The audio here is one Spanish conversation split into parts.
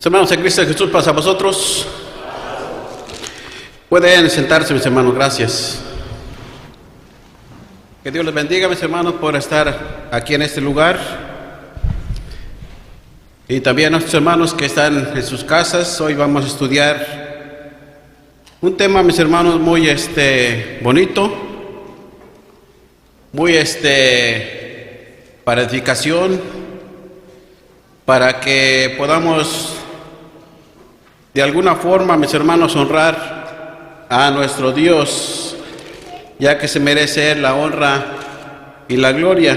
Hermanos en Cristo Jesús, pasa a vosotros. Pueden sentarse, mis hermanos, gracias. Que Dios les bendiga, mis hermanos, por estar aquí en este lugar. Y también a nuestros hermanos que están en sus casas. Hoy vamos a estudiar un tema, mis hermanos, muy bonito, muy para edificación, para que podamos de alguna forma, mis hermanos, honrar a nuestro Dios, ya que se merece la honra y la gloria.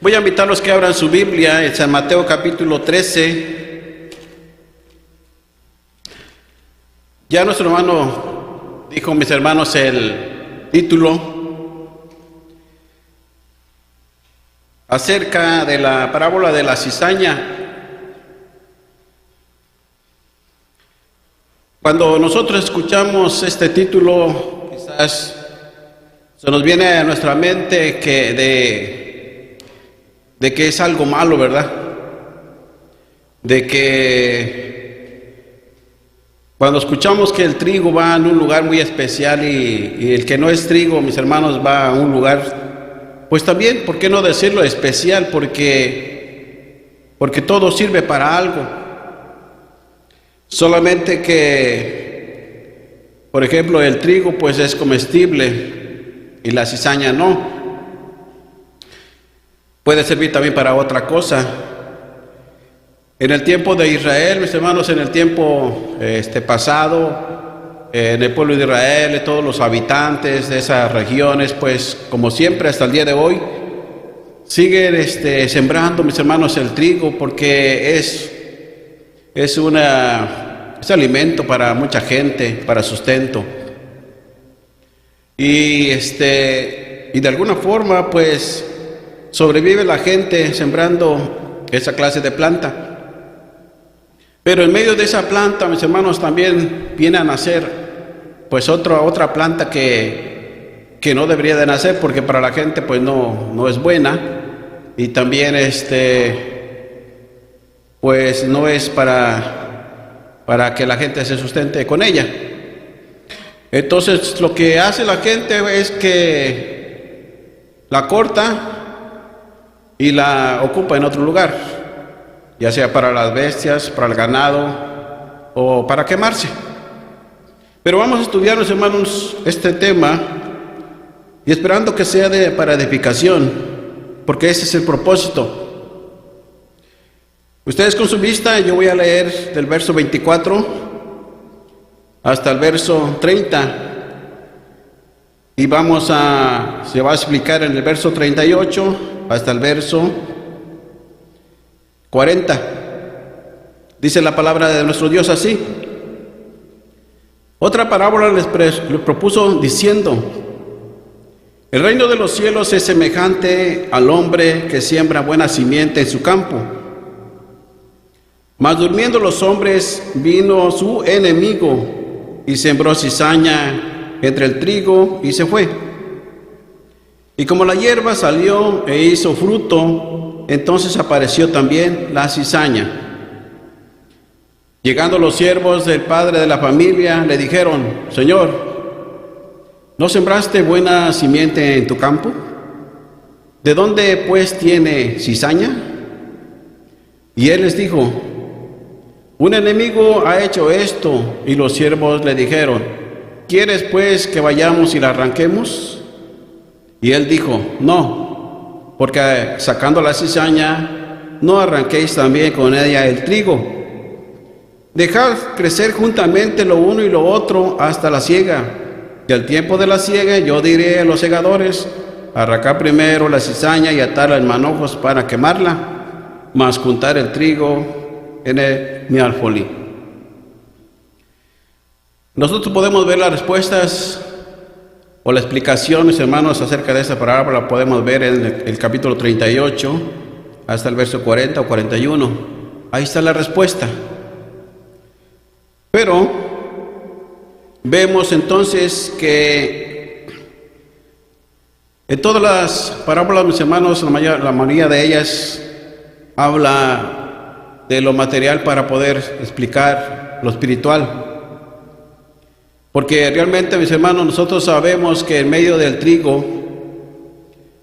Voy a invitarlos que abran su Biblia en San Mateo capítulo 13. Ya nuestro hermano dijo, mis hermanos, el título acerca de la parábola de la cizaña. Cuando nosotros escuchamos este título, quizás se nos viene a nuestra mente que que es algo malo, ¿verdad? De que cuando escuchamos que el trigo va en un lugar muy especial y el que no es trigo, mis hermanos, va a un lugar, pues también, ¿por qué no decirlo especial? Porque todo sirve para algo. Solamente que, por ejemplo, el trigo pues es comestible y la cizaña no. Puede servir también para otra cosa. En el tiempo de Israel, mis hermanos, en el tiempo pasado, en el pueblo de Israel, todos los habitantes de esas regiones, pues como siempre hasta el día de hoy, siguen sembrando, mis hermanos, el trigo porque es alimento para mucha gente, para sustento. Y de alguna forma pues sobrevive la gente sembrando esa clase de planta. Pero en medio de esa planta, mis hermanos, también viene a nacer pues otra planta que no debería de nacer, porque para la gente pues no es buena, y también pues no es para que la gente se sustente con ella. Entonces lo que hace la gente es que la corta y la ocupa en otro lugar, ya sea para las bestias, para el ganado o para quemarse. Pero vamos a estudiar, mis hermanos, este tema y esperando que sea para edificación, porque ese es el propósito. Ustedes con su vista, yo voy a leer del verso 24 hasta el verso 30 y se va a explicar en el verso 38 hasta el verso 40. Dice la palabra de nuestro Dios así: otra parábola les propuso diciendo: el reino de los cielos es semejante al hombre que siembra buena simiente en su campo. Mas durmiendo los hombres, vino su enemigo y sembró cizaña entre el trigo y se fue. Y como la hierba salió e hizo fruto, entonces apareció también la cizaña. Llegando los siervos del padre de la familia, le dijeron: Señor, ¿no sembraste buena simiente en tu campo? ¿De dónde pues tiene cizaña? Y él les dijo: un enemigo ha hecho esto. Y los siervos le dijeron: ¿quieres pues que vayamos y la arranquemos? Y él dijo: no, porque sacando la cizaña, no arranquéis también con ella el trigo. Dejad crecer juntamente lo uno y lo otro hasta la siega. Y al tiempo de la siega yo diré a los segadores: arrancar primero la cizaña y atarla en manojos para quemarla, mas juntar el trigo en mi alfolí. Nosotros podemos ver las respuestas o la explicación, mis hermanos, acerca de esta parábola. Podemos ver en el capítulo 38 hasta el verso 40 o 41. Ahí está la respuesta. Pero vemos entonces que en todas las parábolas, mis hermanos, la mayoría de ellas habla de lo material para poder explicar lo espiritual. Porque realmente, mis hermanos, nosotros sabemos que en medio del trigo,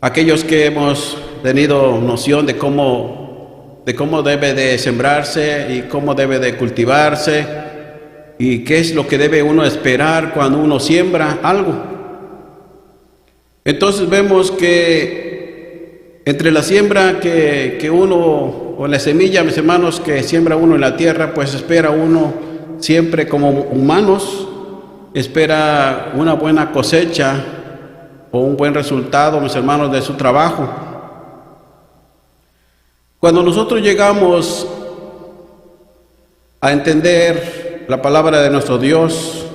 aquellos que hemos tenido noción de cómo debe de sembrarse y cómo debe de cultivarse y qué es lo que debe uno esperar cuando uno siembra algo. Entonces vemos que entre la siembra que uno, o la semilla, mis hermanos, que siembra uno en la tierra, pues espera uno siempre como humanos, espera una buena cosecha o un buen resultado, mis hermanos, de su trabajo. Cuando nosotros llegamos a entender la palabra de nuestro Dios,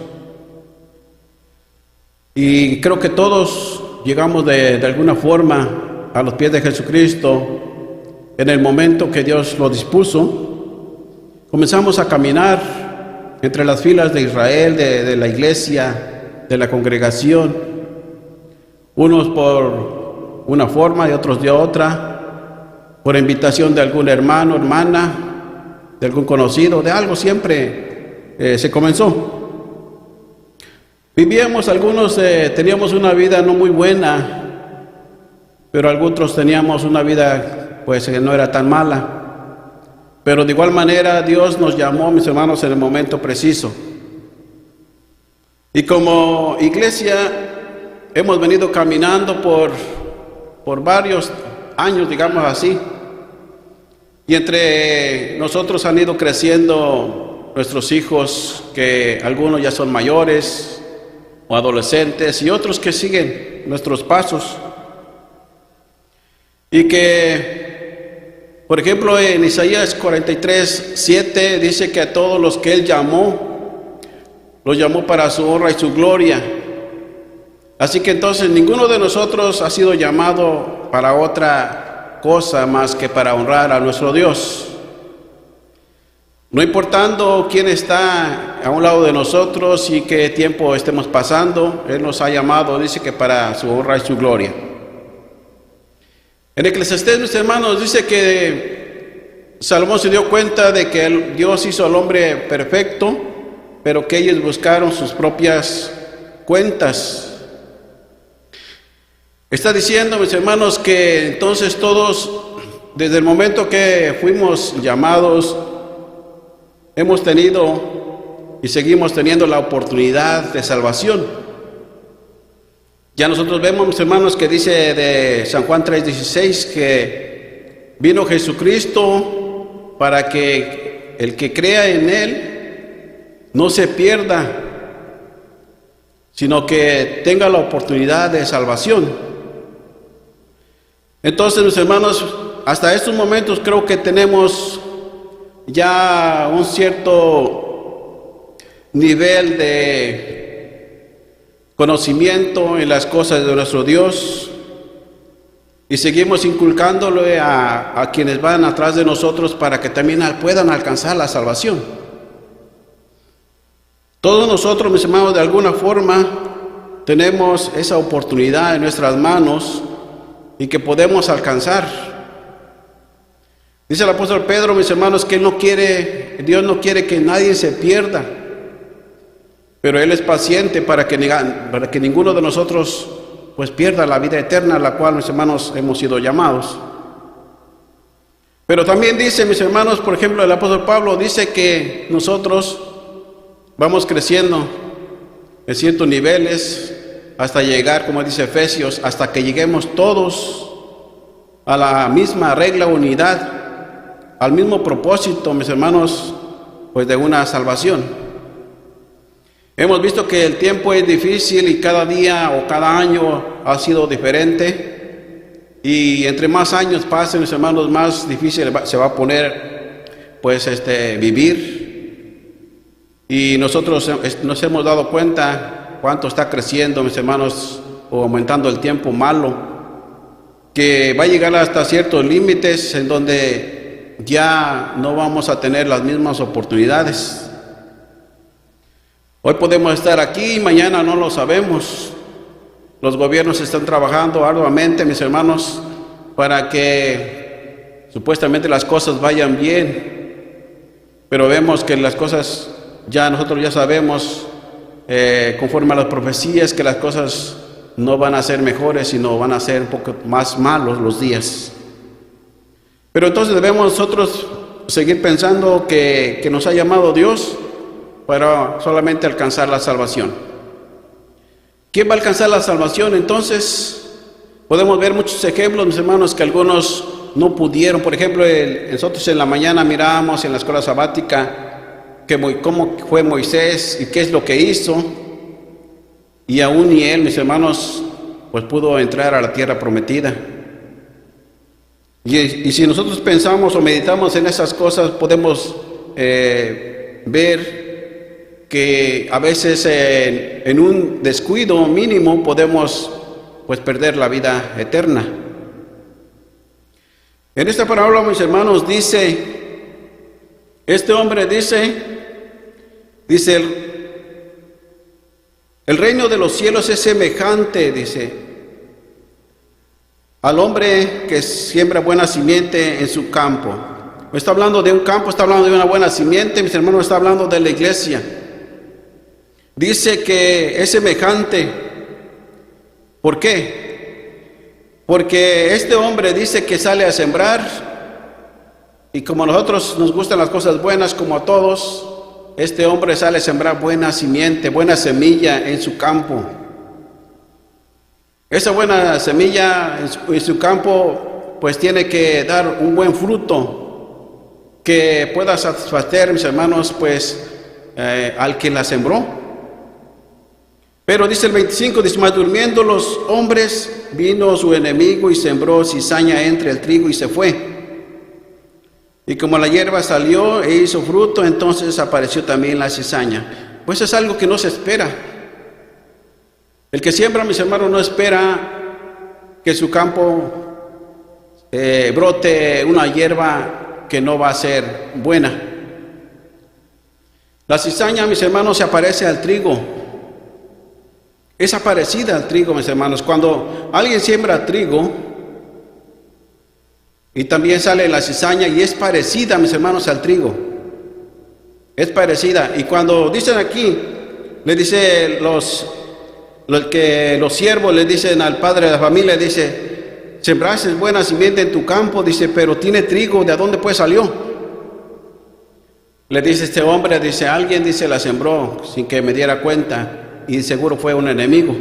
y creo que todos llegamos de alguna forma a los pies de Jesucristo en el momento que Dios lo dispuso, comenzamos a caminar entre las filas de Israel, de la iglesia, de la congregación, unos por una forma y otros de otra, por invitación de algún hermano, hermana, de algún conocido, de algo siempre se comenzó. Vivíamos, algunos teníamos una vida no muy buena, pero algunos teníamos una vida pues que no era tan mala. Pero de igual manera Dios nos llamó, mis hermanos, en el momento preciso. Y como iglesia hemos venido caminando por varios años, digamos así. Y entre nosotros han ido creciendo nuestros hijos, que algunos ya son mayores o adolescentes, y otros que siguen nuestros pasos. Y que, por ejemplo, en Isaías 43:7 dice que a todos los que Él llamó, los llamó para su honra y su gloria. Así que entonces ninguno de nosotros ha sido llamado para otra cosa más que para honrar a nuestro Dios. No importando quién está a un lado de nosotros y qué tiempo estemos pasando, Él nos ha llamado, dice que para su honra y su gloria. En Eclesiastés, mis hermanos, dice que Salomón se dio cuenta de que Dios hizo al hombre perfecto, pero que ellos buscaron sus propias cuentas. Está diciendo, mis hermanos, que entonces todos, desde el momento que fuimos llamados, hemos tenido y seguimos teniendo la oportunidad de salvación. Ya nosotros vemos, mis hermanos, que dice de San Juan 3:16 que vino Jesucristo para que el que crea en Él no se pierda, sino que tenga la oportunidad de salvación. Entonces, mis hermanos, hasta estos momentos creo que tenemos ya un cierto nivel de conocimiento en las cosas de nuestro Dios, y seguimos inculcándole a quienes van atrás de nosotros para que también puedan alcanzar la salvación. Todos nosotros, mis hermanos, de alguna forma tenemos esa oportunidad en nuestras manos y que podemos alcanzar. Dice el apóstol Pedro, mis hermanos, que Dios no quiere que nadie se pierda, pero Él es paciente para que ninguno de nosotros pues pierda la vida eterna a la cual, mis hermanos, hemos sido llamados. Pero también dice, mis hermanos, por ejemplo, el apóstol Pablo dice que nosotros vamos creciendo en ciertos niveles hasta llegar, como dice Efesios, hasta que lleguemos todos a la misma regla, unidad, al mismo propósito, mis hermanos, pues de una salvación. Hemos visto que el tiempo es difícil y cada día o cada año ha sido diferente, y entre más años pasen, mis hermanos, más difícil se va a poner pues vivir. Y nosotros nos hemos dado cuenta cuánto está creciendo, mis hermanos, o aumentando el tiempo malo, que va a llegar hasta ciertos límites en donde ya no vamos a tener las mismas oportunidades. Hoy podemos estar aquí, mañana no lo sabemos. Los gobiernos están trabajando arduamente, mis hermanos, para que supuestamente las cosas vayan bien. pero vemos que las cosas, nosotros ya sabemos, conforme a las profecías, que las cosas no van a ser mejores, sino van a ser un poco más malos los días. Pero entonces debemos nosotros seguir pensando que nos ha llamado Dios para solamente alcanzar la salvación. ¿Quién va a alcanzar la salvación? Entonces, podemos ver muchos ejemplos, mis hermanos, que algunos no pudieron. Por ejemplo, nosotros en la mañana mirábamos en la escuela sabática cómo fue Moisés y qué es lo que hizo. Y aún ni él, mis hermanos, pues pudo entrar a la tierra prometida. Y si nosotros pensamos o meditamos en esas cosas, podemos ver que a veces en un descuido mínimo podemos pues perder la vida eterna. En esta parábola, mis hermanos, este hombre dice el reino de los cielos es semejante, dice, al hombre que siembra buena simiente en su campo. No está hablando de un campo, está hablando de una buena simiente, mis hermanos, está hablando de la iglesia. Dice que es semejante. ¿Por qué? Porque este hombre dice que sale a sembrar, y como a nosotros nos gustan las cosas buenas, como a todos, este hombre sale a sembrar buena simiente, buena semilla en su campo. Esa buena semilla en su campo pues tiene que dar un buen fruto que pueda satisfacer, mis hermanos, pues al que la sembró. Pero dice el 25, dice, mas durmiendo los hombres, vino su enemigo y sembró cizaña entre el trigo y se fue. Y como la hierba salió e hizo fruto, entonces apareció también la cizaña. Pues es algo que no se espera. El que siembra, mis hermanos, no espera que su campo brote una hierba que no va a ser buena. La cizaña, mis hermanos, se aparece al trigo. Es parecida al trigo, mis hermanos. Cuando alguien siembra trigo y también sale la cizaña, y es parecida, mis hermanos, al trigo. Es parecida. Y cuando dicen aquí, le dice los siervos le dicen al padre de la familia, dice, sembraste buena simiente en tu campo, dice, pero tiene trigo, ¿de dónde pues salió? Le dice este hombre, dice, alguien, dice, la sembró sin que me diera cuenta. Y seguro fue un enemigo,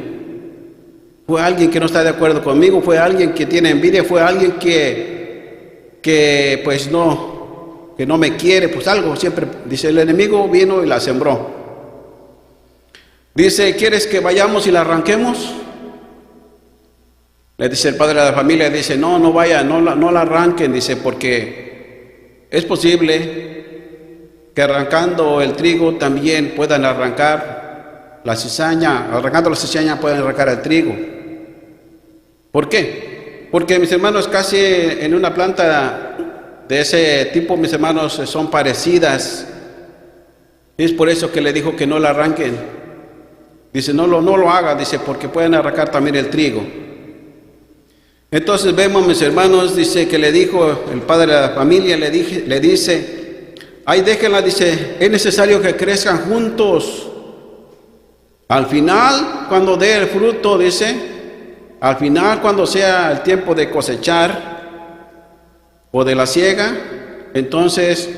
fue alguien que no está de acuerdo conmigo, fue alguien que tiene envidia, fue alguien que pues no me quiere, pues algo siempre. Dice, el enemigo vino y la sembró. Dice, ¿quieres que vayamos y la arranquemos? Le dice el padre de la familia, dice, no vaya, no la arranquen, dice, porque es posible que arrancando el trigo también puedan arrancar la cizaña. Arrancando la cizaña pueden arrancar el trigo. ¿Por qué? Porque, mis hermanos, casi en una planta de ese tipo, mis hermanos, son parecidas. Y es por eso que le dijo que no la arranquen. Dice, no lo haga, dice, porque pueden arrancar también el trigo. Entonces vemos, mis hermanos, dice que le dijo el padre de la familia, le dice, ay, déjenla, dice, es necesario que crezcan juntos. Al final, cuando dé el fruto, dice, al final, cuando sea el tiempo de cosechar o de la siega, entonces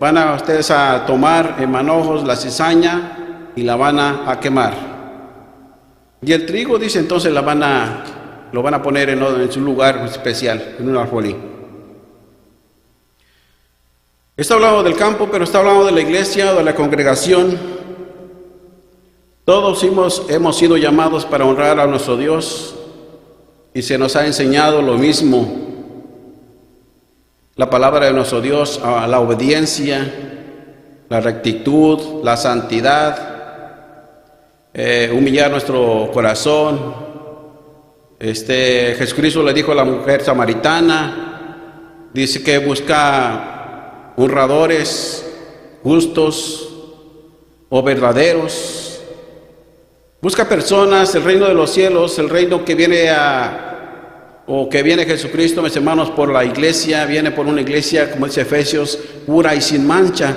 van a ustedes a tomar en manojos la cizaña y la van a quemar. Y el trigo, dice, entonces lo van a poner en su lugar especial, en un alfolí. Está hablando del campo, pero está hablando de la iglesia o de la congregación. Todos hemos sido llamados para honrar a nuestro Dios y se nos ha enseñado lo mismo. La palabra de nuestro Dios, a la obediencia, la rectitud, la santidad, humillar nuestro corazón. Jesucristo le dijo a la mujer samaritana, dice que busca honradores, justos o verdaderos. Busca personas, el reino de los cielos, el reino que viene Jesucristo, mis hermanos, por la iglesia, viene por una iglesia, como dice Efesios, pura y sin mancha.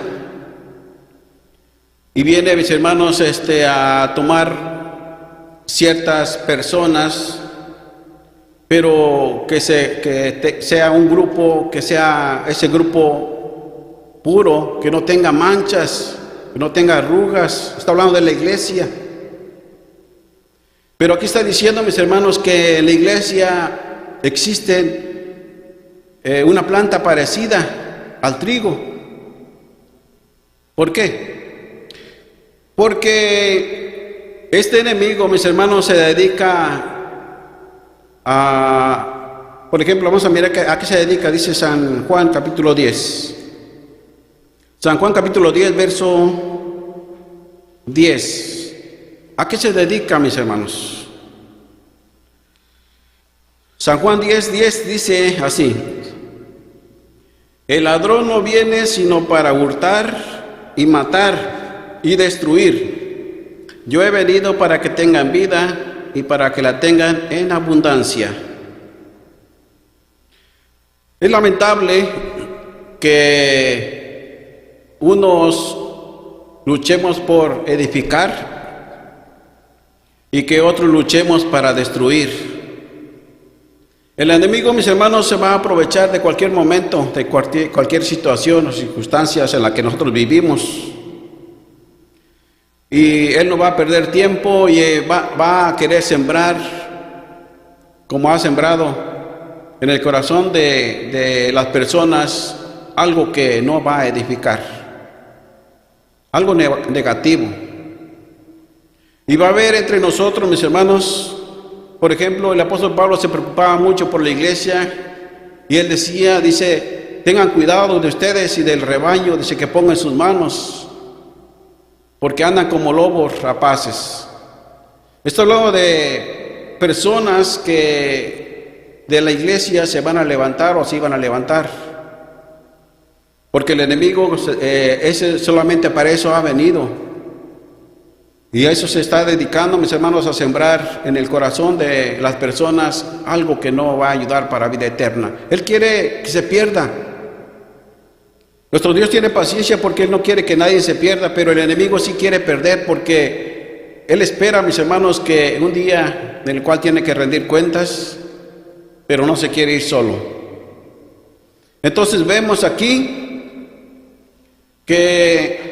Y viene, mis hermanos, a tomar ciertas personas, pero que sea un grupo, que sea ese grupo puro, que no tenga manchas, que no tenga arrugas. Está hablando de la iglesia. Pero aquí está diciendo, mis hermanos, que en la iglesia existe una planta parecida al trigo. ¿Por qué? Porque este enemigo, mis hermanos, se dedica a, por ejemplo, vamos a mirar a qué se dedica, dice San Juan capítulo 10. San Juan capítulo 10, verso 10. ¿A qué se dedica, mis hermanos? San Juan 10, 10 dice así: el ladrón no viene sino para hurtar y matar y destruir. Yo he venido para que tengan vida y para que la tengan en abundancia. Es lamentable que unos luchemos por edificar y que otros luchemos para destruir. El enemigo, mis hermanos, se va a aprovechar de cualquier momento, de cualquier situación o circunstancias en la que nosotros vivimos. Y él no va a perder tiempo y va a querer sembrar, como ha sembrado en el corazón de las personas, algo que no va a edificar, algo negativo. Y va a haber entre nosotros, mis hermanos, por ejemplo, el apóstol Pablo se preocupaba mucho por la iglesia y él dice, tengan cuidado de ustedes y del rebaño, dice que pongan sus manos, porque andan como lobos rapaces. Estoy hablando de personas que de la iglesia se van a levantar o se iban a levantar, porque el enemigo ese solamente para eso ha venido. Y a eso se está dedicando, mis hermanos, a sembrar en el corazón de las personas algo que no va a ayudar para vida eterna. Él quiere que se pierda. Nuestro Dios tiene paciencia porque Él no quiere que nadie se pierda, pero el enemigo sí quiere perder porque Él espera, mis hermanos, que un día en el cual tiene que rendir cuentas, pero no se quiere ir solo. Entonces vemos aquí que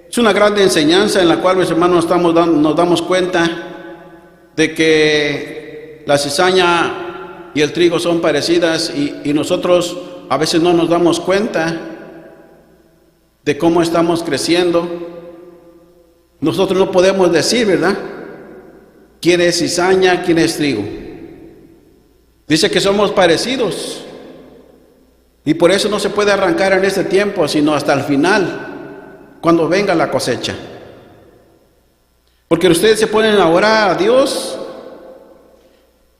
es una gran enseñanza en la cual, mis hermanos, nos damos cuenta de que la cizaña y el trigo son parecidas y nosotros a veces no nos damos cuenta de cómo estamos creciendo. Nosotros no podemos decir, ¿verdad?, quién es cizaña, quién es trigo. Dice que somos parecidos y por eso no se puede arrancar en este tiempo, sino hasta el final, cuando venga la cosecha. Porque ustedes se ponen a orar a Dios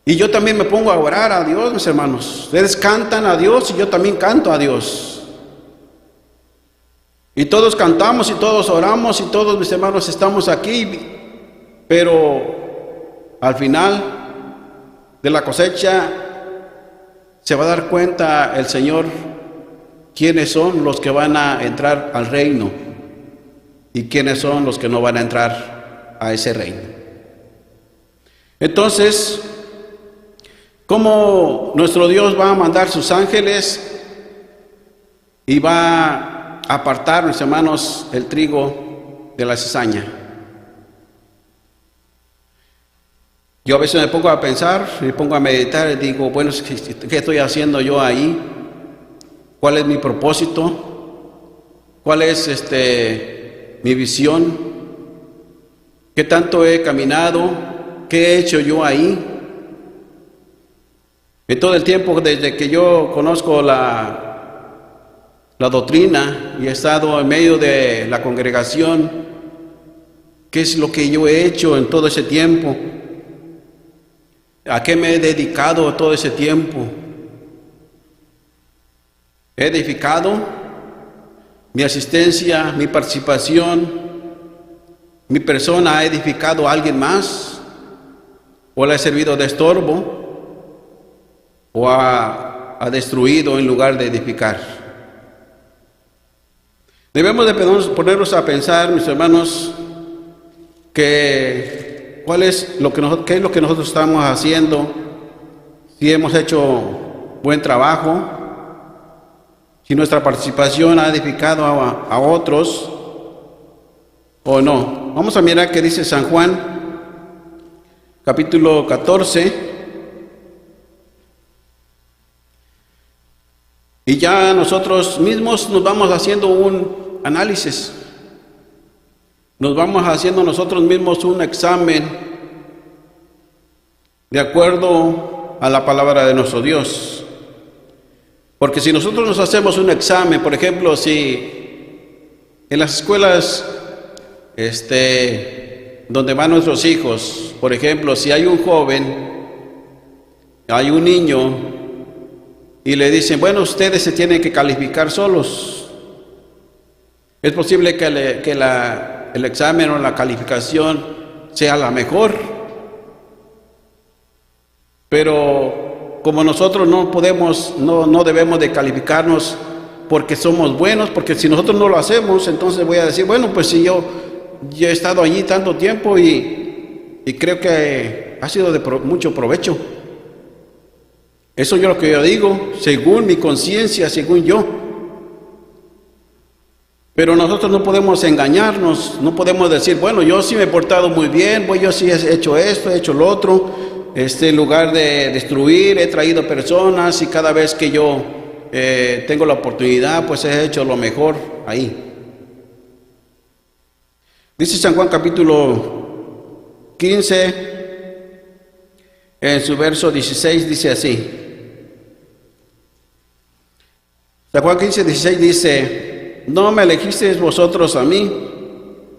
y yo también me pongo a orar a Dios, mis hermanos. Ustedes cantan a Dios y yo también canto a Dios. Y todos cantamos y todos oramos y todos, mis hermanos, estamos aquí, pero al final de la cosecha se va a dar cuenta el Señor quiénes son los que van a entrar al reino y quiénes son los que no van a entrar a ese reino. Entonces, ¿cómo nuestro Dios va a mandar sus ángeles y va a apartar, mis hermanos, el trigo de la cizaña? Yo a veces me pongo a pensar, me pongo a meditar y digo, bueno, ¿qué estoy haciendo yo ahí? ¿Cuál es mi propósito? ¿Cuál es mi visión? ¿Qué tanto he caminado? ¿Qué he hecho yo ahí? En todo el tiempo desde que yo conozco la doctrina y he estado en medio de la congregación, ¿qué es lo que yo he hecho en todo ese tiempo? ¿A qué me he dedicado todo ese tiempo? ¿He edificado? Mi asistencia, mi participación, mi persona ha edificado a alguien más, o le ha servido de estorbo, o ha destruido en lugar de edificar. Debemos de ponernos a pensar, mis hermanos, que qué es lo que nosotros estamos haciendo, si hemos hecho buen trabajo, si nuestra participación ha edificado a otros o no. Vamos a mirar qué dice San Juan, capítulo 14. Y ya nosotros mismos nos vamos haciendo un análisis. Nos vamos haciendo nosotros mismos un examen de acuerdo a la palabra de nuestro Dios. Porque si nosotros nos hacemos un examen, por ejemplo, si en las escuelas donde van nuestros hijos, por ejemplo, si hay un joven, hay un niño, y le dicen, bueno, ustedes se tienen que calificar solos. Es posible que el examen o la calificación sea la mejor. Pero como nosotros no debemos de calificarnos porque somos buenos, porque si nosotros no lo hacemos, entonces voy a decir, bueno, pues si yo he estado allí tanto tiempo y creo que ha sido de mucho provecho. Eso es lo que yo digo, según mi conciencia, según yo. Pero nosotros no podemos engañarnos, no podemos decir, bueno, yo sí me he portado muy bien, yo sí he hecho esto, he hecho lo otro, en lugar de destruir, he traído personas y cada vez que yo tengo la oportunidad, pues he hecho lo mejor ahí. Dice San Juan capítulo 15, en su verso 16, dice así. San Juan 15, 16 dice, no me elegisteis vosotros a mí,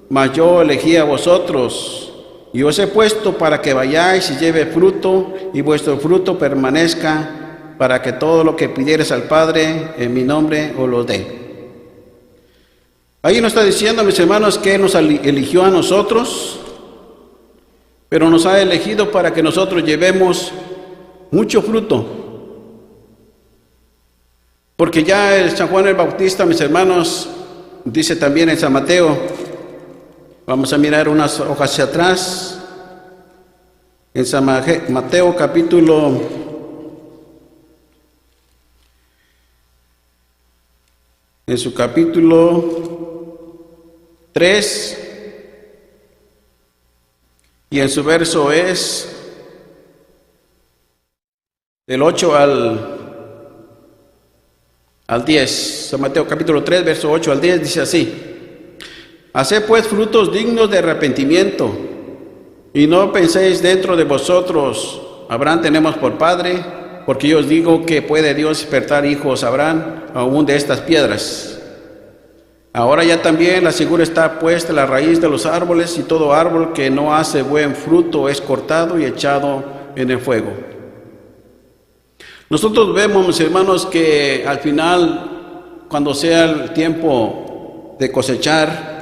mas yo elegí a vosotros, y os he puesto para que vayáis y lleve fruto, y vuestro fruto permanezca, para que todo lo que pidiereis al Padre en mi nombre os lo dé. Ahí nos está diciendo, mis hermanos, que nos eligió a nosotros, pero nos ha elegido para que nosotros llevemos mucho fruto. Porque ya el San Juan el Bautista, mis hermanos, dice también en San Mateo, vamos a mirar unas hojas hacia atrás, en San Mateo capítulo 3, y en su verso es del 8 al 10, San Mateo capítulo 3, verso 8 al 10, dice así: haced pues frutos dignos de arrepentimiento, y no penséis dentro de vosotros, Abraham tenemos por padre, porque yo os digo que puede Dios despertar hijos a Abraham aún de estas piedras. Ahora ya también la segura está puesta en la raíz de los árboles, y todo árbol que no hace buen fruto es cortado y echado en el fuego. Nosotros vemos, mis hermanos, que al final, cuando sea el tiempo de cosechar,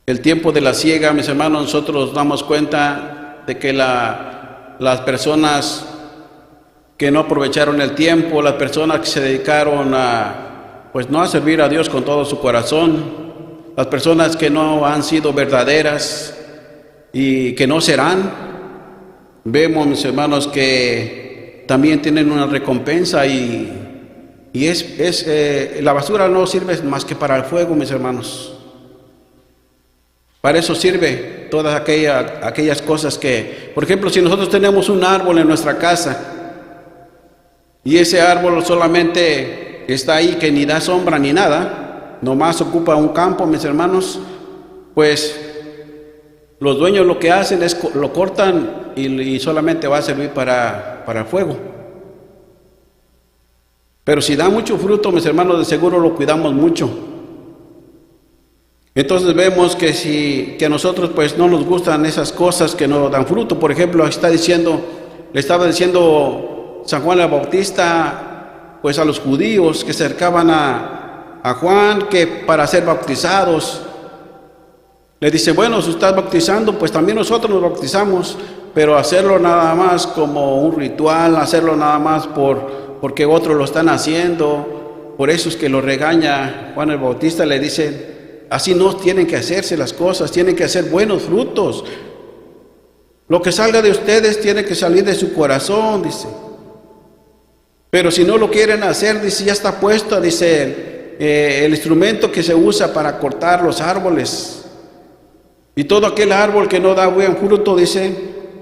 el tiempo de la siega, mis hermanos, nosotros nos damos cuenta de que las personas que no aprovecharon el tiempo, las personas que se dedicaron no a servir a Dios con todo su corazón, las personas que no han sido verdaderas y que no serán, vemos, mis hermanos, que también tienen una recompensa y la basura no sirve más que para el fuego, mis hermanos. Para eso sirve todas aquellas cosas que, por ejemplo, si nosotros tenemos un árbol en nuestra casa y ese árbol solamente está ahí que ni da sombra ni nada, nomás ocupa un campo, mis hermanos, pues los dueños lo que hacen es lo cortan y solamente va a servir para el fuego. Pero si da mucho fruto, mis hermanos, de seguro lo cuidamos mucho. Entonces vemos que a nosotros pues no nos gustan esas cosas que no dan fruto. Por ejemplo, le estaba diciendo San Juan el Bautista pues a los judíos que se acercaban a Juan, que para ser bautizados, le dice, bueno, si estás bautizando, pues también nosotros nos bautizamos, pero hacerlo nada más como un ritual, hacerlo nada más porque otros lo están haciendo, por eso es que lo regaña Juan el Bautista, le dice, así no tienen que hacerse las cosas, tienen que hacer buenos frutos. Lo que salga de ustedes tiene que salir de su corazón, dice. Pero si no lo quieren hacer, dice, ya está puesto, dice, el instrumento que se usa para cortar los árboles. Y todo aquel árbol que no da buen fruto, dice,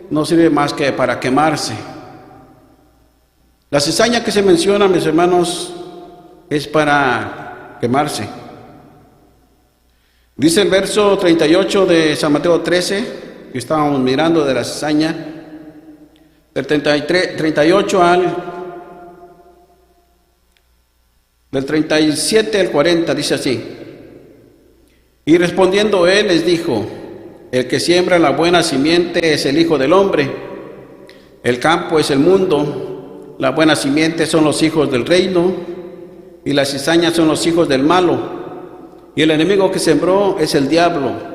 no sirve más que para quemarse. La cizaña que se menciona, mis hermanos, es para quemarse. Dice el verso 38 de San Mateo 13, que estábamos mirando de la cizaña, del 37 al 40, dice así. Y respondiendo él les dijo, el que siembra la buena simiente es el Hijo del Hombre, el campo es el mundo, la buena simiente son los hijos del reino, y las cizañas son los hijos del malo, y el enemigo que sembró es el diablo.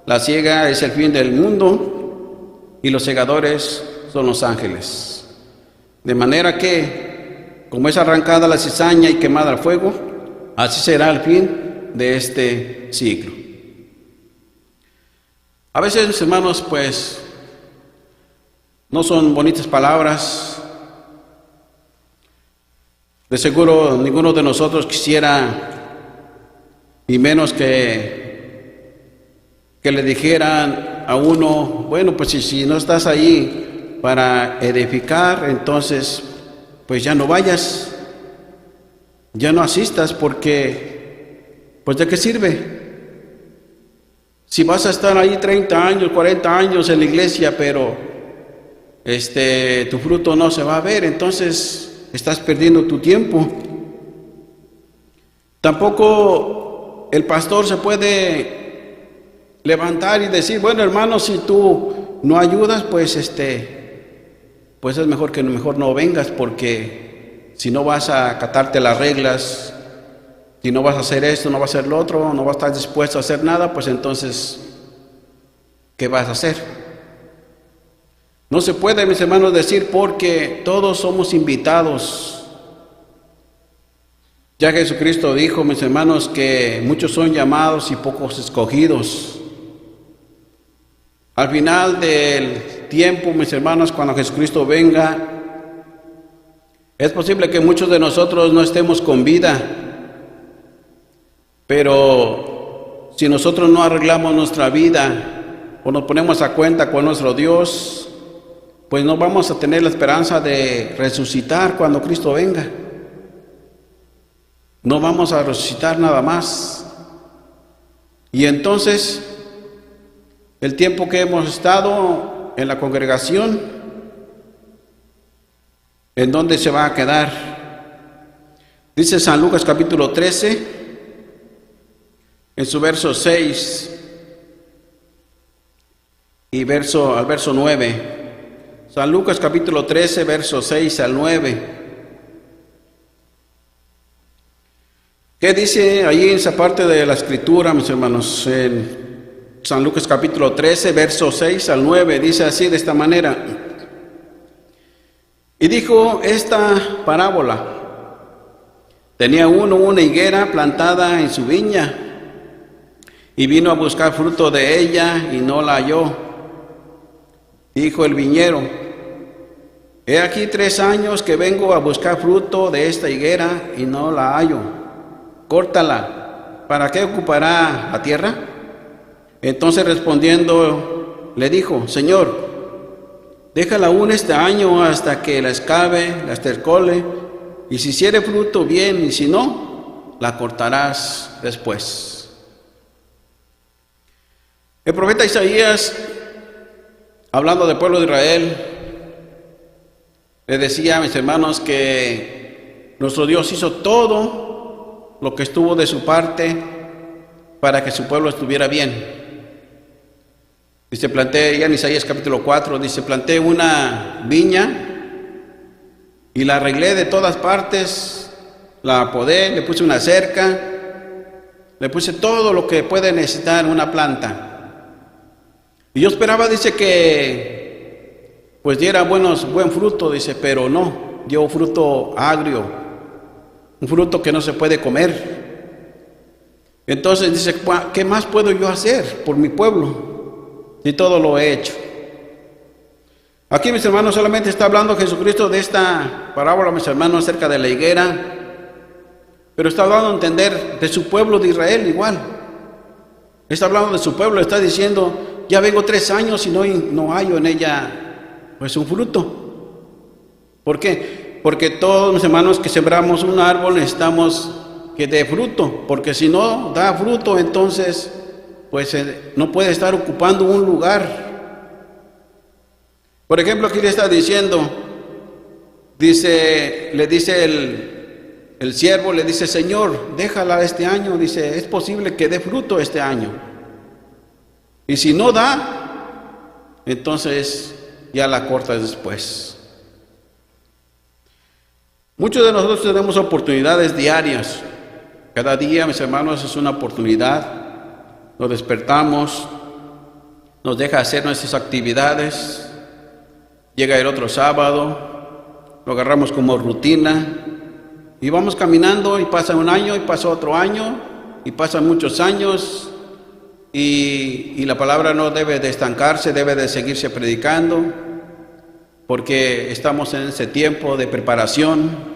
La siega es el fin del mundo, y los segadores son los ángeles. De manera que, como es arrancada la cizaña y quemada al fuego, así será el fin de este siglo. A veces, hermanos, pues, no son bonitas palabras. De seguro ninguno de nosotros quisiera, y menos que le dijeran a uno, bueno, pues si no estás ahí para edificar, entonces pues ya no vayas, ya no asistas, porque pues ¿de qué sirve? Si vas a estar ahí 30 años, 40 años en la iglesia, pero tu fruto no se va a ver, entonces estás perdiendo tu tiempo. Tampoco el pastor se puede levantar y decir, bueno, hermano, si tú no ayudas, pues pues es mejor que mejor no vengas, porque si no vas a acatarte las reglas, si no vas a hacer esto, no vas a hacer lo otro, no vas a estar dispuesto a hacer nada, pues entonces, ¿qué vas a hacer? No se puede, mis hermanos, decir, porque todos somos invitados. Ya Jesucristo dijo, mis hermanos, que muchos son llamados y pocos escogidos. Al final del tiempo, mis hermanos, cuando Jesucristo venga, es posible que muchos de nosotros no estemos con vida, pero si nosotros no arreglamos nuestra vida o nos ponemos a cuenta con nuestro Dios, pues no vamos a tener la esperanza de resucitar cuando Cristo venga. No vamos a resucitar nada más. Y entonces, el tiempo que hemos estado en la congregación, ¿en dónde se va a quedar? Dice San Lucas capítulo 13, en su verso 6 y al verso 9. San Lucas capítulo 13, versos 6 al 9. ¿Qué dice allí en esa parte de la escritura, mis hermanos? En San Lucas capítulo 13, versos 6 al 9, dice así, de esta manera. Y dijo esta parábola. Tenía uno una higuera plantada en su viña, y vino a buscar fruto de ella, y no la halló. Dijo el viñero, he aquí 3 años que vengo a buscar fruto de esta higuera y no la hallo. Córtala, ¿para qué ocupará la tierra? Entonces respondiendo le dijo, Señor, déjala aún este año hasta que la escabe, la estercole, y si hiciere fruto bien, y si no, la cortarás después. El profeta Isaías, hablando del pueblo de Israel, le decía a mis hermanos que nuestro Dios hizo todo lo que estuvo de su parte para que su pueblo estuviera bien. Dice, planté, ya en Isaías capítulo 4, dice, planté una viña y la arreglé de todas partes, la apodé, le puse una cerca, le puse todo lo que puede necesitar una planta. Y yo esperaba, dice, que pues diera buen fruto, dice, pero no, dio fruto agrio, un fruto que no se puede comer. Entonces dice, ¿qué más puedo yo hacer por mi pueblo si todo lo he hecho? Aquí, mis hermanos, solamente está hablando Jesucristo de esta parábola, mis hermanos, acerca de la higuera, pero está hablando a entender de su pueblo de Israel igual. Está hablando de su pueblo, está diciendo, ya vengo 3 años y no hallo en ella pues un fruto. ¿Por qué? Porque todos, mis hermanos, que sembramos un árbol necesitamos que dé fruto, porque si no da fruto, entonces pues no puede estar ocupando un lugar. Por ejemplo, aquí le está diciendo, le dice el siervo, le dice, Señor, déjala este año, dice, es posible que dé fruto este año. Y si no da, entonces ya la cortas después. Muchos de nosotros tenemos oportunidades diarias. Cada día, mis hermanos, es una oportunidad. Nos despertamos, nos deja hacer nuestras actividades. Llega el otro sábado, lo agarramos como rutina y vamos caminando y pasa un año y pasa otro año y pasan muchos años y la palabra no debe de estancarse, debe de seguirse predicando porque estamos en ese tiempo de preparación.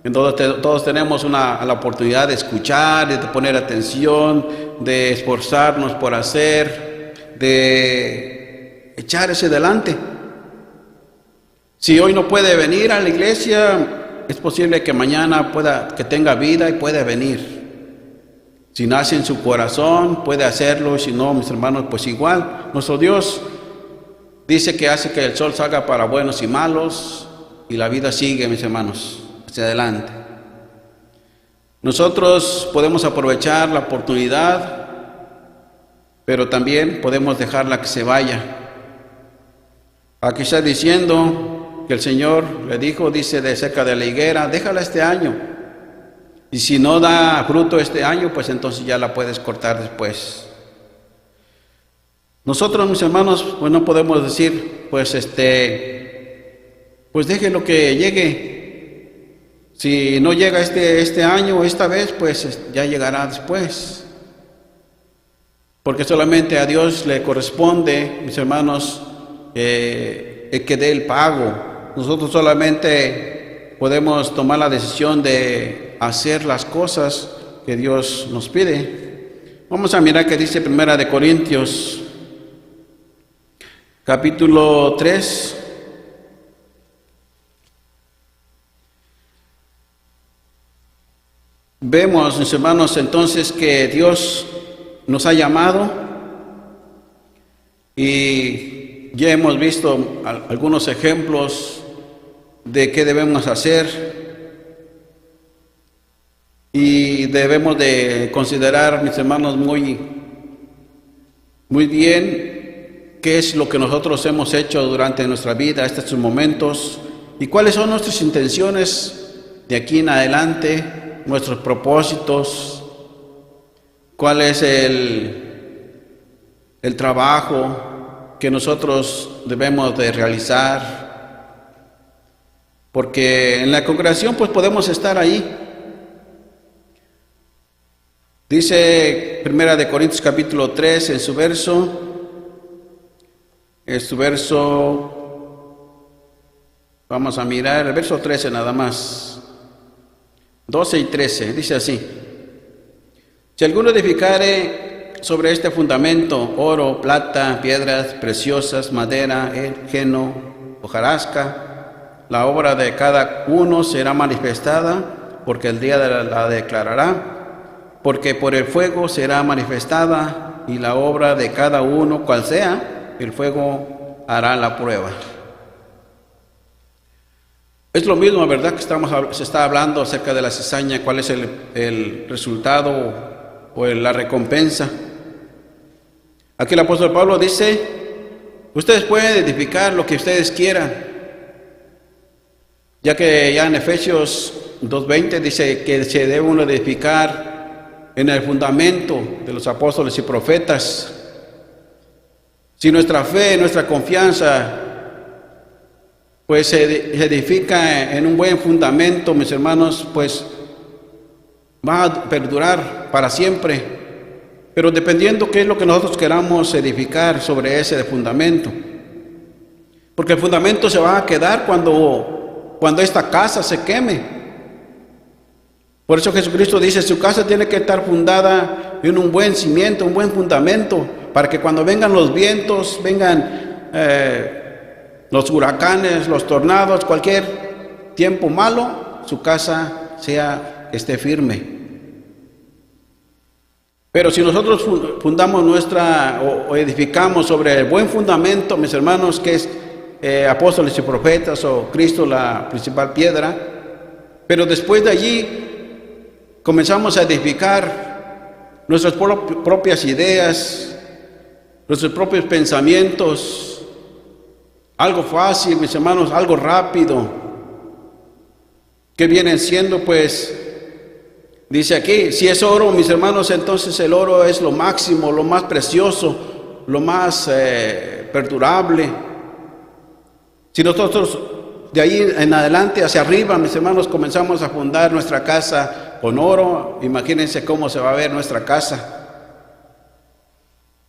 Entonces todos tenemos la oportunidad de escuchar, de poner atención, de esforzarnos por hacer, de echar ese delante. Si hoy no puede venir a la iglesia, es posible que mañana que tenga vida y pueda venir. Si nace en su corazón, puede hacerlo, y si no, mis hermanos, pues igual. Nuestro Dios dice que hace que el sol salga para buenos y malos, y la vida sigue, mis hermanos, hacia adelante. Nosotros podemos aprovechar la oportunidad, pero también podemos dejarla que se vaya. Aquí está diciendo que el Señor le dijo, dice de cerca de la higuera, déjala este año. Y si no da fruto este año, pues entonces ya la puedes cortar después. Nosotros, mis hermanos, pues no podemos decir, pues deje lo que llegue. Si no llega este año o esta vez, pues ya llegará después. Porque solamente a Dios le corresponde, mis hermanos, el que dé el pago. Nosotros solamente podemos tomar la decisión de hacer las cosas que Dios nos pide. Vamos a mirar qué dice 1 Corintios, capítulo 3. Vemos, mis hermanos, entonces que Dios nos ha llamado y ya hemos visto algunos ejemplos de qué debemos hacer y debemos de considerar, mis hermanos, muy bien qué es lo que nosotros hemos hecho durante nuestra vida, estos momentos, y cuáles son nuestras intenciones de aquí en adelante, nuestros propósitos, cuál es el trabajo que nosotros debemos de realizar, porque en la congregación pues podemos estar ahí. Dice 1 Corintios capítulo 3 en su verso, vamos a mirar el verso 13 nada más, 12 y 13, dice así: si alguno edificare sobre este fundamento oro, plata, piedras preciosas, madera, heno, hojarasca, la obra de cada uno será manifestada, porque el día la declarará, porque por el fuego será manifestada, y la obra de cada uno, cual sea, el fuego hará la prueba. Es lo mismo, ¿verdad? Que se está hablando acerca de la cizaña, cuál es el resultado o la recompensa. Aquí el apóstol Pablo dice, ustedes pueden edificar lo que ustedes quieran, ya que ya en Efesios 2:20 dice que se debe uno edificar en el fundamento de los apóstoles y profetas. Si nuestra fe, nuestra confianza, pues se edifica en un buen fundamento, mis hermanos, pues va a perdurar para siempre, pero dependiendo qué es lo que nosotros queramos edificar sobre ese fundamento. Porque el fundamento se va a quedar cuando esta casa se queme. Por eso Jesucristo dice, su casa tiene que estar fundada en un buen cimiento, un buen fundamento, para que cuando vengan los vientos, vengan los huracanes, los tornados, cualquier tiempo malo, su casa esté firme. Pero si nosotros fundamos o edificamos sobre el buen fundamento, mis hermanos, que es apóstoles y profetas o Cristo la principal piedra, pero después de allí comenzamos a edificar nuestras propias ideas, nuestros propios pensamientos, algo fácil, mis hermanos, algo rápido, que vienen siendo pues, dice aquí, si es oro, mis hermanos, entonces el oro es lo máximo, lo más precioso, lo más perdurable. Si nosotros de ahí en adelante hacia arriba, mis hermanos, comenzamos a fundar nuestra casa con oro, imagínense cómo se va a ver nuestra casa.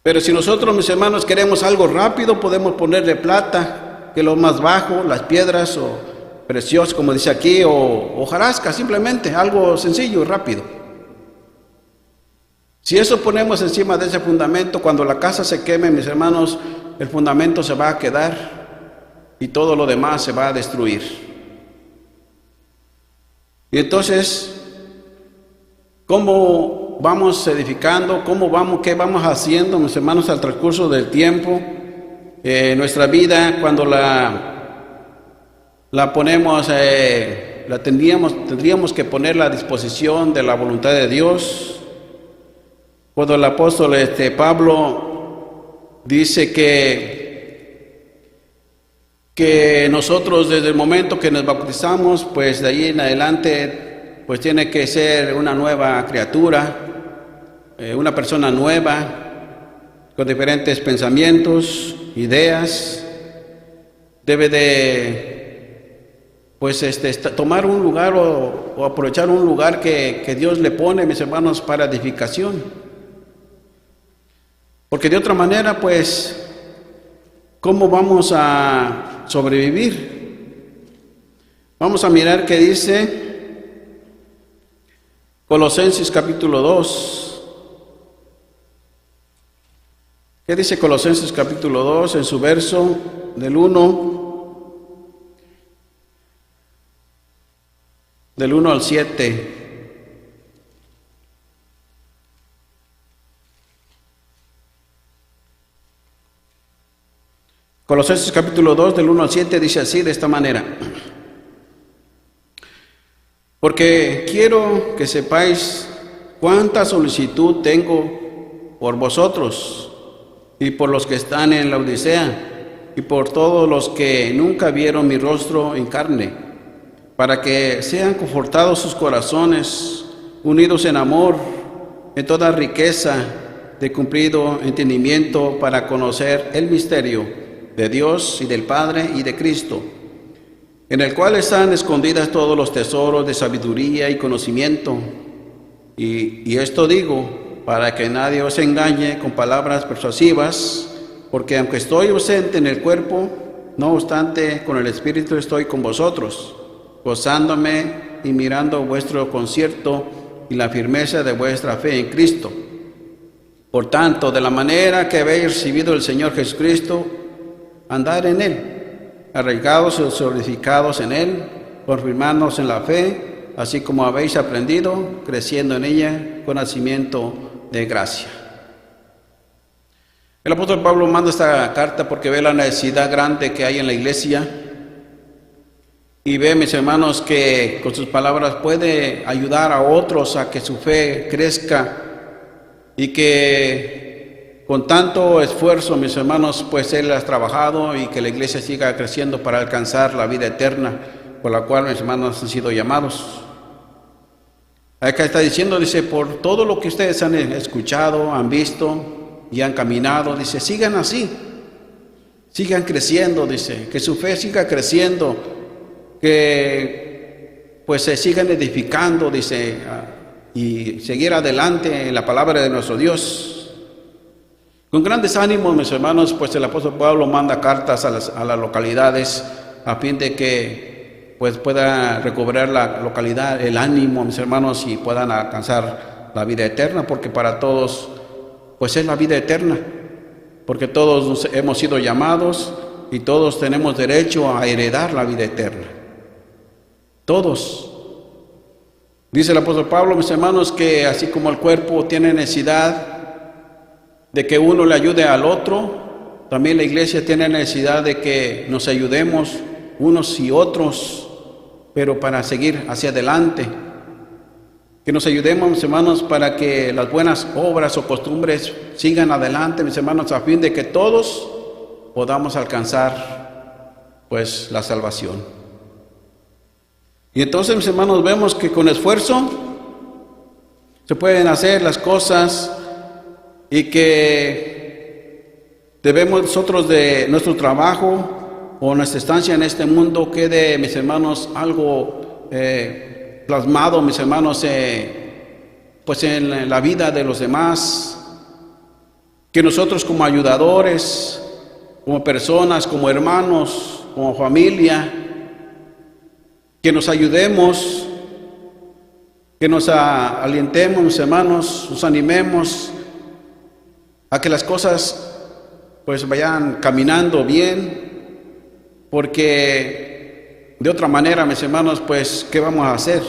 Pero si nosotros, mis hermanos, queremos algo rápido, podemos ponerle plata, que es lo más bajo, las piedras o preciosas, como dice aquí, o hojarasca, simplemente, algo sencillo y rápido. Si eso ponemos encima de ese fundamento, cuando la casa se queme, mis hermanos, el fundamento se va a quedar y todo lo demás se va a destruir. Y entonces, ¿cómo vamos edificando? ¿Qué vamos haciendo, mis hermanos, al transcurso del tiempo? Nuestra vida, cuando la ponemos, tendríamos que ponerla a disposición de la voluntad de Dios. Cuando el apóstol Pablo dice que nosotros desde el momento que nos bautizamos, pues de ahí en adelante, pues tiene que ser una nueva criatura, una persona nueva, con diferentes pensamientos, ideas. Debe de, pues tomar un lugar o aprovechar un lugar que Dios le pone, mis hermanos, para edificación. Porque de otra manera, pues, ¿cómo vamos a sobrevivir? Vamos a mirar qué dice Colosenses capítulo 2. ¿Qué dice Colosenses capítulo 2 en su verso del 1 al 7? Colosenses capítulo 2 del 1 al 7 dice así, de esta manera: porque quiero que sepáis cuánta solicitud tengo por vosotros y por los que están en la Odisea y por todos los que nunca vieron mi rostro en carne, para que sean confortados sus corazones, unidos en amor, en toda riqueza de cumplido entendimiento, para conocer el misterio de Dios y del Padre y de Cristo, en el cual están escondidas todos los tesoros de sabiduría y conocimiento. Y esto digo, para que nadie os engañe con palabras persuasivas, porque aunque estoy ausente en el cuerpo, no obstante con el Espíritu estoy con vosotros, gozándome y mirando vuestro concierto y la firmeza de vuestra fe en Cristo. Por tanto, de la manera que habéis recibido el Señor Jesucristo, andar en Él, arraigados y solidificados en Él, confirmándonos en la fe, así como habéis aprendido, creciendo en ella con nacimiento de gracia. El apóstol Pablo manda esta carta porque ve la necesidad grande que hay en la iglesia y ve, mis hermanos, que con sus palabras puede ayudar a otros a que su fe crezca y que con tanto esfuerzo, mis hermanos, pues Él ha trabajado y que la iglesia siga creciendo para alcanzar la vida eterna por la cual mis hermanos han sido llamados. Acá está diciendo, dice, por todo lo que ustedes han escuchado, han visto y han caminado, dice, sigan así, sigan creciendo, dice, que su fe siga creciendo, que pues se sigan edificando, dice, y seguir adelante en la palabra de nuestro Dios. Con grandes ánimos, mis hermanos, pues el apóstol Pablo manda cartas a las localidades a fin de que pues pueda recobrar la localidad, el ánimo, mis hermanos, y puedan alcanzar la vida eterna, porque para todos pues es la vida eterna, porque todos hemos sido llamados y todos tenemos derecho a heredar la vida eterna. Todos. Dice el apóstol Pablo, mis hermanos, que así como el cuerpo tiene necesidad de que uno le ayude al otro, también la iglesia tiene necesidad de que nos ayudemos unos y otros, pero para seguir hacia adelante. Que nos ayudemos, mis hermanos, para que las buenas obras o costumbres sigan adelante, mis hermanos, a fin de que todos podamos alcanzar pues la salvación. Y entonces, mis hermanos, vemos que con esfuerzo se pueden hacer las cosas y que debemos nosotros de nuestro trabajo o nuestra estancia en este mundo quede, mis hermanos, algo plasmado, mis hermanos, pues en la vida de los demás, que nosotros como ayudadores, como personas, como hermanos, como familia, que nos ayudemos, que nos alientemos, mis hermanos, nos animemos a que las cosas pues vayan caminando bien, porque de otra manera, mis hermanos, pues ¿qué vamos a hacer?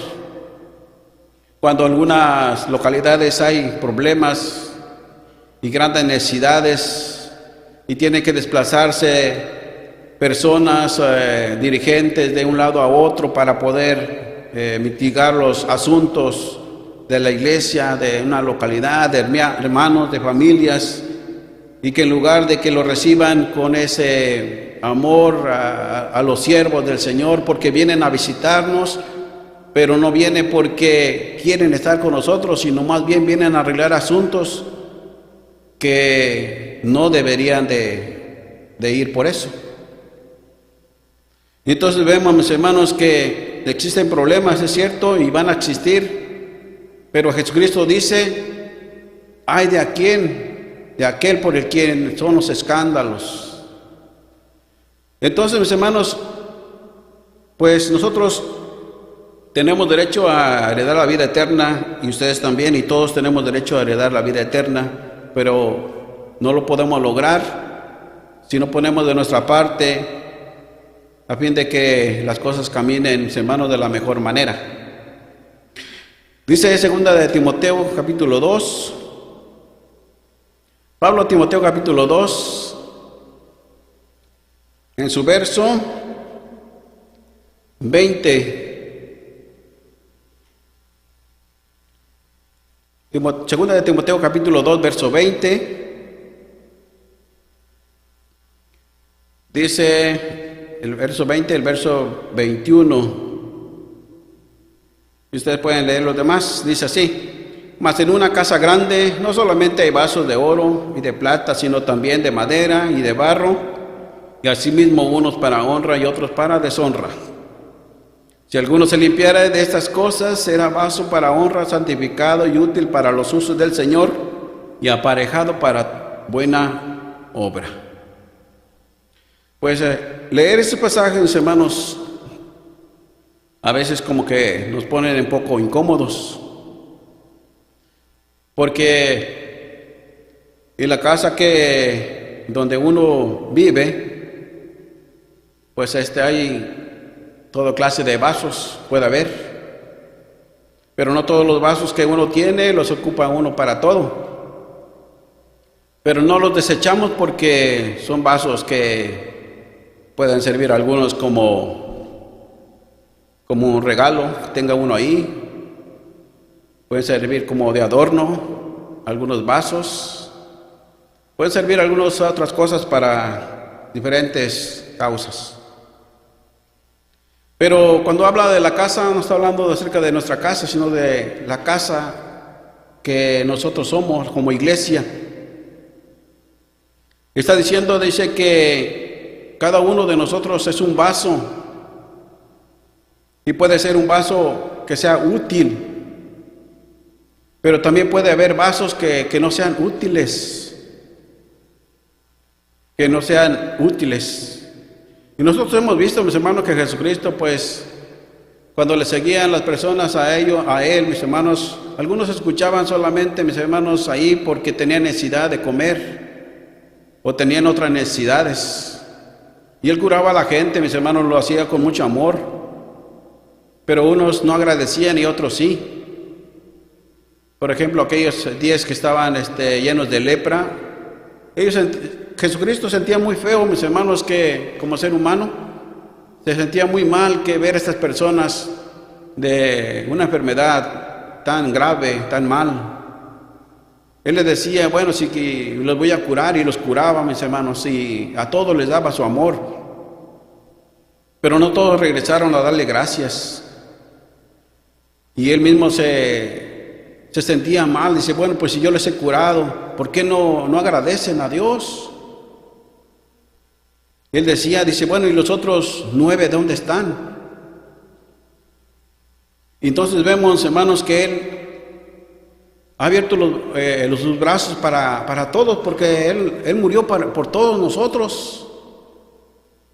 Cuando en algunas localidades hay problemas y grandes necesidades y tienen que desplazarse personas, dirigentes de un lado a otro para poder mitigar los asuntos de la iglesia, de una localidad, de hermanos, de familias, y que en lugar de que lo reciban con ese amor a los siervos del Señor, porque vienen a visitarnos, pero no vienen porque quieren estar con nosotros, sino más bien vienen a arreglar asuntos que no deberían de ir por eso. Entonces vemos, mis hermanos, que existen problemas, es cierto, y van a existir, pero Jesucristo dice, ay de aquel por el quien son los escándalos. Entonces, mis hermanos, pues nosotros tenemos derecho a heredar la vida eterna, y ustedes también, y todos tenemos derecho a heredar la vida eterna, pero no lo podemos lograr si no ponemos de nuestra parte a fin de que las cosas caminen, hermanos, de la mejor manera. Dice 2 de Timoteo capítulo 2, Pablo a Timoteo capítulo 2, en su verso 20. Segunda de Timoteo capítulo 2, verso 20. Dice el verso 20, el verso 21. Y ustedes pueden leer los demás. Dice así: mas en una casa grande no solamente hay vasos de oro y de plata, sino también de madera y de barro, y asimismo unos para honra y otros para deshonra. Si alguno se limpiara de estas cosas, será vaso para honra, santificado y útil para los usos del Señor, y aparejado para buena obra. Pues leer este pasaje, mis hermanos, a veces como que nos ponen un poco incómodos, porque en la casa donde uno vive, pues hay toda clase de vasos, puede haber, pero no todos los vasos que uno tiene los ocupa uno para todo. Pero no los desechamos porque son vasos que pueden servir a algunos como un regalo, que tenga uno ahí. Pueden servir como de adorno, algunos vasos. Pueden servir algunas otras cosas para diferentes causas. Pero cuando habla de la casa, no está hablando acerca de nuestra casa, sino de la casa que nosotros somos como iglesia. Está diciendo, dice que cada uno de nosotros es un vaso, y puede ser un vaso que sea útil, Pero también puede haber vasos que no sean útiles, que no sean útiles. Y nosotros hemos visto, mis hermanos, que Jesucristo, pues, cuando le seguían las personas a él, mis hermanos, algunos escuchaban solamente, mis hermanos, ahí porque tenían necesidad de comer o tenían otras necesidades. Y él curaba a la gente, mis hermanos, lo hacía con mucho amor, pero unos no agradecían y otros sí. Por ejemplo, aquellos 10 que estaban llenos de lepra, Jesucristo sentía muy feo, mis hermanos, que como ser humano, se sentía muy mal que ver a estas personas de una enfermedad tan grave, tan mal. Él les decía, bueno, sí que los voy a curar, y los curaba, mis hermanos, y a todos les daba su amor. Pero no todos regresaron a darle gracias. Y él mismo se sentía mal, dice, bueno, pues si yo les he curado, ¿por qué no agradecen a Dios? Él decía, dice, bueno, ¿y los otros 9 dónde están? Y entonces vemos, hermanos, que Él ha abierto sus brazos para todos, porque Él murió por todos nosotros.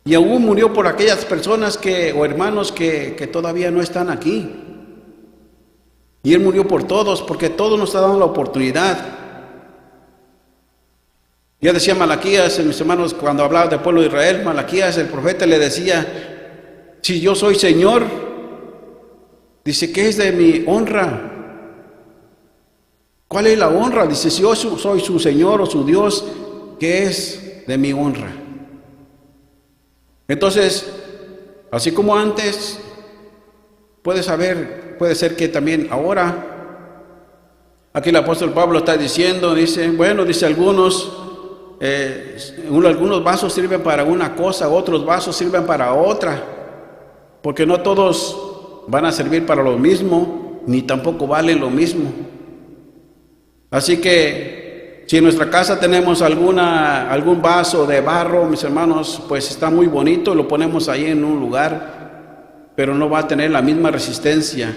Y aún murió por aquellas personas o hermanos que todavía no están aquí. Y Él murió por todos, porque todos nos ha dado la oportunidad. Ya decía Malaquías, mis hermanos, cuando hablaba del pueblo de Israel, Malaquías, el profeta, le decía, si yo soy Señor, dice, ¿qué es de mi honra? ¿Cuál es la honra? Dice, si yo soy su Señor o su Dios, ¿qué es de mi honra? Entonces, así como antes, puede ser que también ahora, aquí el apóstol Pablo está diciendo, dice, bueno, dice algunos vasos sirven para una cosa, otros vasos sirven para otra, porque no todos van a servir para lo mismo, ni tampoco valen lo mismo. Así que si en nuestra casa tenemos algún vaso de barro, mis hermanos, pues está muy bonito, lo ponemos ahí en un lugar, pero no va a tener la misma resistencia.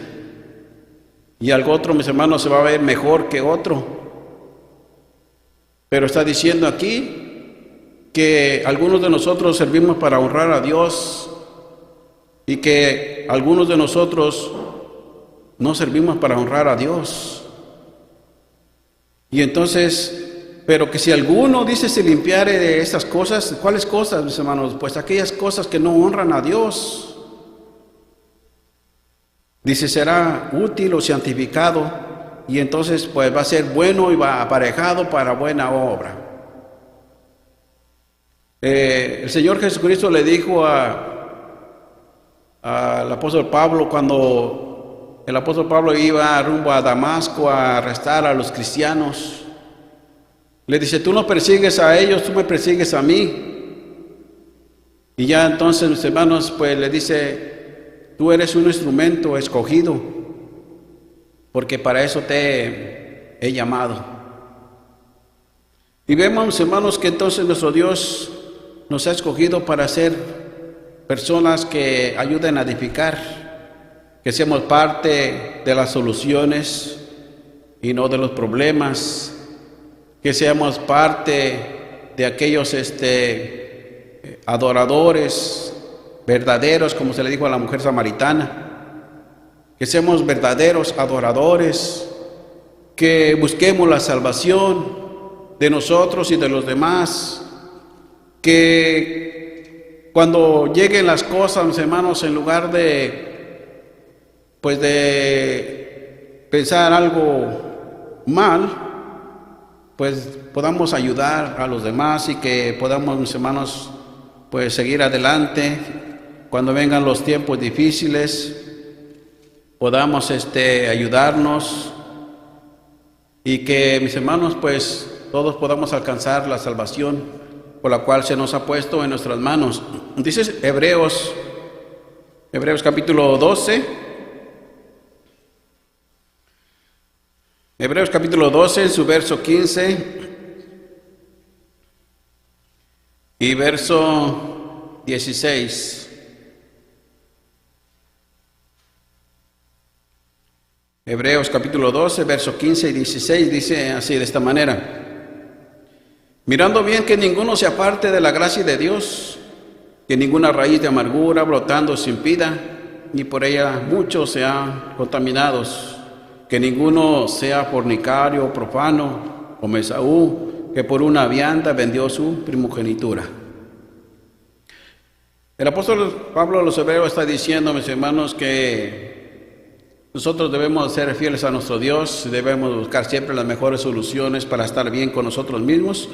Y algo otro, mis hermanos, se va a ver mejor que otro. Pero está diciendo aquí que algunos de nosotros servimos para honrar a Dios y que algunos de nosotros no servimos para honrar a Dios. Y entonces, pero que si alguno dice se limpiare de estas cosas, ¿cuáles cosas, mis hermanos? Pues aquellas cosas que no honran a Dios. Dice, será útil o santificado, y entonces pues va a ser bueno y va aparejado para buena obra. El Señor Jesucristo le dijo al apóstol Pablo, cuando el apóstol Pablo iba rumbo a Damasco a arrestar a los cristianos, le dice, tú no persigues a ellos, tú me persigues a mí. Y ya entonces, mis hermanos, pues le dice, tú eres un instrumento escogido, porque para eso te he llamado. Y vemos, hermanos, que entonces nuestro Dios nos ha escogido para ser personas que ayuden a edificar, que seamos parte de las soluciones y no de los problemas, que seamos parte de aquellos adoradores verdaderos, como se le dijo a la mujer samaritana, que seamos verdaderos adoradores, que busquemos la salvación de nosotros y de los demás, que cuando lleguen las cosas, mis hermanos, en lugar de pensar algo mal, pues podamos ayudar a los demás y que podamos, mis hermanos, pues seguir adelante cuando vengan los tiempos difíciles. Podamos ayudarnos y que, mis hermanos, pues todos podamos alcanzar la salvación por la cual se nos ha puesto en nuestras manos. Dice Hebreos capítulo 12. Hebreos capítulo 12, en su verso 15 y verso 16. Hebreos capítulo 12, versos 15 y 16 dice así de esta manera: mirando bien que ninguno se aparte de la gracia de Dios, que ninguna raíz de amargura brotando se impida, ni por ella muchos sean contaminados, que ninguno sea fornicario o profano, como Esaú, que por una vianda vendió su primogenitura. El apóstol Pablo a los Hebreos está diciendo, mis hermanos, que nosotros debemos ser fieles a nuestro Dios, debemos buscar siempre las mejores soluciones para estar bien con nosotros mismos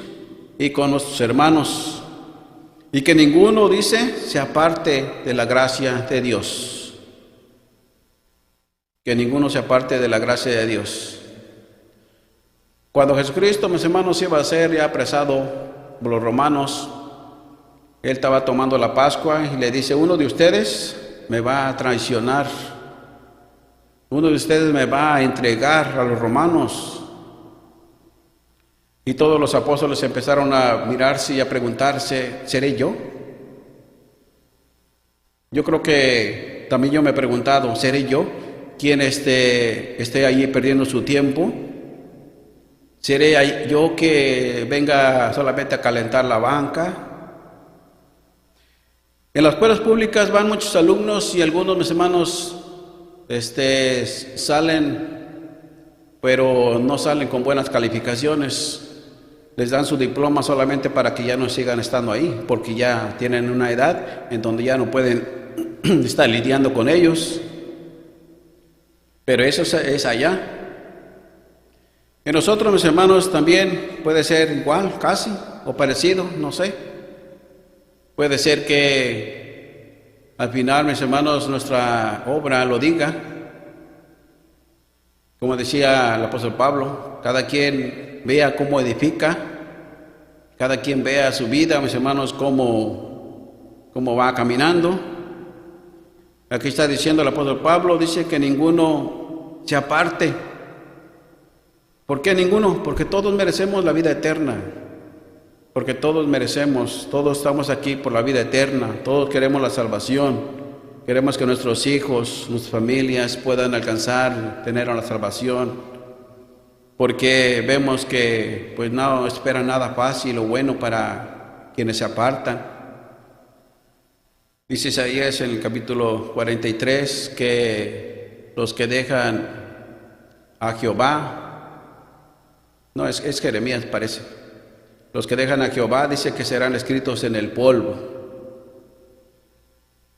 y con nuestros hermanos, y que ninguno, dice, se aparte de la gracia de Dios. Que ninguno se aparte de la gracia de Dios. Cuando Jesucristo, mis hermanos, iba a ser ya apresado por los romanos, Él estaba tomando la Pascua y le dice: uno de ustedes me va a traicionar, uno de ustedes me va a entregar a los romanos. Y todos los apóstoles empezaron a mirarse y a preguntarse: ¿seré yo? Yo creo que también yo me he preguntado: ¿seré yo quien esté allí perdiendo su tiempo? ¿Seré yo que venga solamente a calentar la banca? En las escuelas públicas van muchos alumnos y algunos, mis hermanos, salen, pero no salen con buenas calificaciones. Les dan su diploma solamente para que ya no sigan estando ahí, porque ya tienen una edad en donde ya no pueden estar lidiando con ellos. Pero eso es allá. En nosotros, mis hermanos, también puede ser igual, casi, o parecido, no sé. Puede ser que al final, mis hermanos, nuestra obra lo diga. Como decía el apóstol Pablo, cada quien vea cómo edifica, cada quien vea su vida, mis hermanos, cómo va caminando. Aquí está diciendo el apóstol Pablo, dice que ninguno se aparte. ¿Por qué ninguno? Porque todos merecemos la vida eterna. Porque todos merecemos, todos estamos aquí por la vida eterna, todos queremos la salvación, queremos que nuestros hijos, nuestras familias puedan alcanzar, tener la salvación, porque vemos que pues no esperan nada fácil o bueno para quienes se apartan. Dice Isaías en el capítulo 43 que los que dejan a Jehová, no, es Jeremías parece. Los que dejan a Jehová, dice que serán escritos en el polvo.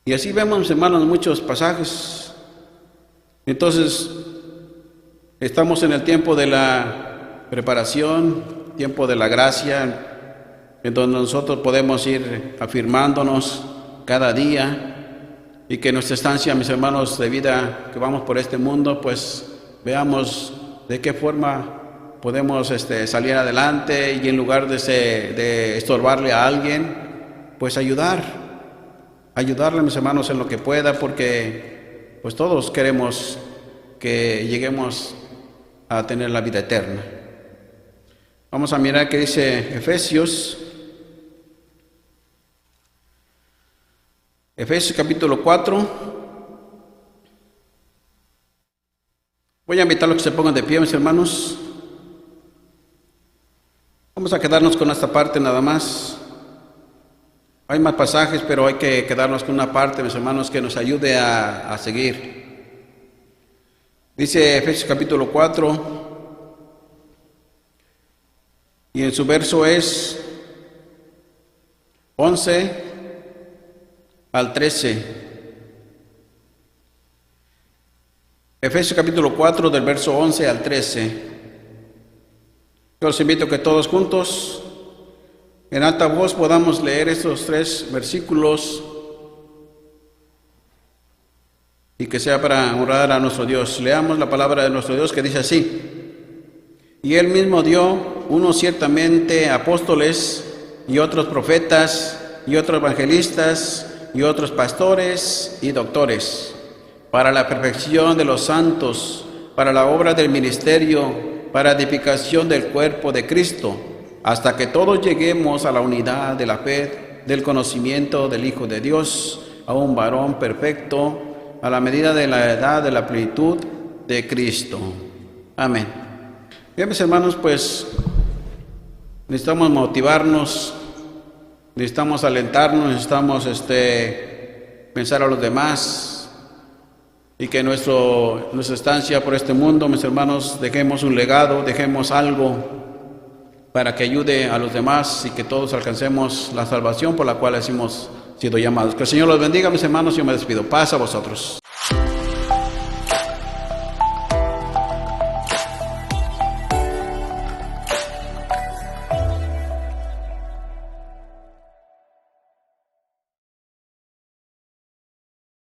Y así vemos, hermanos, muchos pasajes. Entonces, estamos en el tiempo de la preparación, tiempo de la gracia, en donde nosotros podemos ir afirmándonos cada día y que nuestra estancia, mis hermanos, de vida que vamos por este mundo, pues veamos de qué forma podemos salir adelante y en lugar de estorbarle a alguien, pues ayudarle, mis hermanos, en lo que pueda, porque pues todos queremos que lleguemos a tener la vida eterna. Vamos a mirar qué dice Efesios capítulo 4. Voy a invitarlos a que se pongan de pie, mis hermanos. Vamos a quedarnos con esta parte nada más. Hay más pasajes, pero hay que quedarnos con una parte, mis hermanos, que nos ayude a seguir. Dice Efesios capítulo 4, y en su verso es 11 al 13. Efesios capítulo 4, del verso 11 al 13. Yo los invito a que todos juntos, en alta voz, podamos leer estos 3 versículos y que sea para honrar a nuestro Dios. Leamos la palabra de nuestro Dios que dice así: y Él mismo dio unos ciertamente apóstoles, y otros profetas, y otros evangelistas, y otros pastores y doctores, para la perfección de los santos, para la obra del ministerio, para edificación del cuerpo de Cristo, hasta que todos lleguemos a la unidad de la fe, del conocimiento del Hijo de Dios, a un varón perfecto, a la medida de la edad de la plenitud de Cristo. Amén. Bien, mis hermanos, pues necesitamos motivarnos, necesitamos alentarnos, necesitamos pensar a los demás y que nuestra estancia por este mundo, mis hermanos, dejemos un legado, dejemos algo para que ayude a los demás y que todos alcancemos la salvación por la cual hemos sido llamados. Que el Señor los bendiga, mis hermanos, yo me despido. Paz a vosotros.